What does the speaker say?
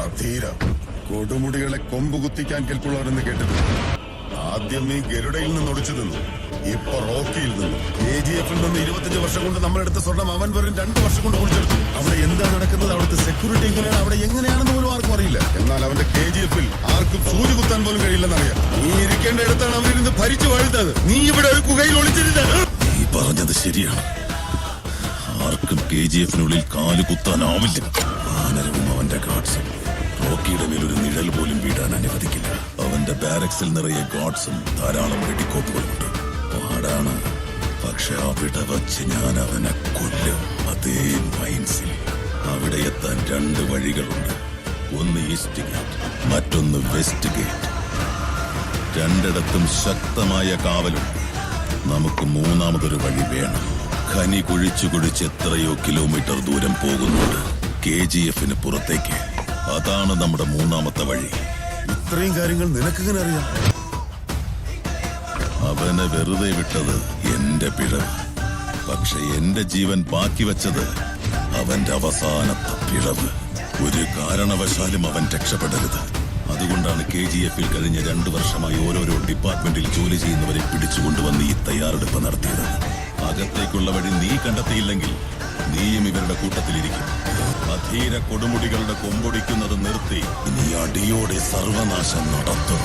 അധീര കൊടുമുടികളെ കൊമ്പ് കുത്തിക്കാൻ കെൽപ്പുള്ളവരെന്ന് കേട്ടിട്ടുണ്ട്. ആദ്യം ഈ ഗരുഡയിൽ നിന്ന് ഒടിച്ചു നിന്നു, ഇപ്പൊ റോക്കിയിൽ നിന്നും. KGF ൽ നിന്ന് 25 വർഷം കൊണ്ട് നമ്മളെടുത്ത സ്വർണം അവൻ വെറും 2 വർഷം കൊണ്ട് കുളിച്ചെടുത്തു. അവിടെ എന്താ നടക്കുന്നത്, അവിടുത്തെ സെക്യൂരിറ്റി എങ്ങനെയാണ്, അവിടെ എങ്ങനെയാണെന്ന് പോലും ആർക്കും അറിയില്ല. എന്നാൽ അവന്റെ KGF ൽ ആർക്കും സൂചി കുത്താൻ പോലും കഴിയില്ലെന്നറിയാം. നീ ഇരിക്കേണ്ട ഇടത്താണ് അവരിന്ന് ഭരിച്ചു വാഴുന്നത്. നീ ഇവിടെ ഒരു കുകയിൽ ഒളിച്ചിരുന്ന. നീ പറഞ്ഞത് ശരിയാണ്. ആർക്കും KGF നുള്ളിൽ കാല് കുത്താനാവില്ല. വാനരവും അവന്റെ ഗാർഡ്സും റോക്കിയുടെ മേലൊരു നിഴൽ പോലും വീടാൻ അനുവദിക്കില്ല. അവന്റെ ബാരക്സിൽ നിറയെ ഗാർഡ്സും ധാരാളം വെടിക്കോപ്പുകളുമുണ്ട്. പാടാണ്, പക്ഷെ അവിടെ വച്ച് ഞാൻ അവനെ കൊല്ലും. അതേ മൈൻസിൽ. അവിടെ എത്താൻ 2 വഴികളുണ്ട്. ഒന്ന് ഈസ്റ്റ് ഗേറ്റ്, മറ്റൊന്ന് വെസ്റ്റ് ഗേറ്റ്. രണ്ടിടത്തും ശക്തമായ കാവലുണ്ട്. നമുക്ക് മൂന്നാമതൊരു വഴി വേണം. ഖനി കുഴിച്ചു കുഴിച്ച് എത്രയോ കിലോമീറ്റർ ദൂരം പോകുന്നുണ്ട് KGF ന് പുറത്തേക്ക്. അതാണ് നമ്മുടെ മൂന്നാമത്തെ വഴി. ഇത്രയും കാര്യങ്ങൾ നിനക്കെങ്ങനെ അറിയാം? അവനെ വെറുതെ വിട്ടത് എന്റെ പിഴവ്. പക്ഷെ എന്റെ ജീവൻ ബാക്കി വെച്ചത് അവന്റെ അവസാനത്തെ പിഴവ്. ഒരു കാരണവശാലും അവൻ രക്ഷപ്പെടരുത്. അതുകൊണ്ടാണ് KGF ൽ കഴിഞ്ഞ 2 വർഷമായി ഓരോരോ ഡിപ്പാർട്ട്മെന്റിൽ ജോലി ചെയ്യുന്നവരെ പിടിച്ചുകൊണ്ടുവന്ന് ഈ തയ്യാറെടുപ്പ് നടത്തിയത്. അകത്തേക്കുള്ള വഴി നീ കണ്ടെത്തിയില്ലെങ്കിൽ നീയും ഇവരുടെ കൂട്ടത്തിലിരിക്കും. അധീര കൊടുമുടികളുടെ കൊമ്പൊടിക്കുന്നത് നിർത്തി ഇനി അടിയോടെ സർവനാശം നടത്തും.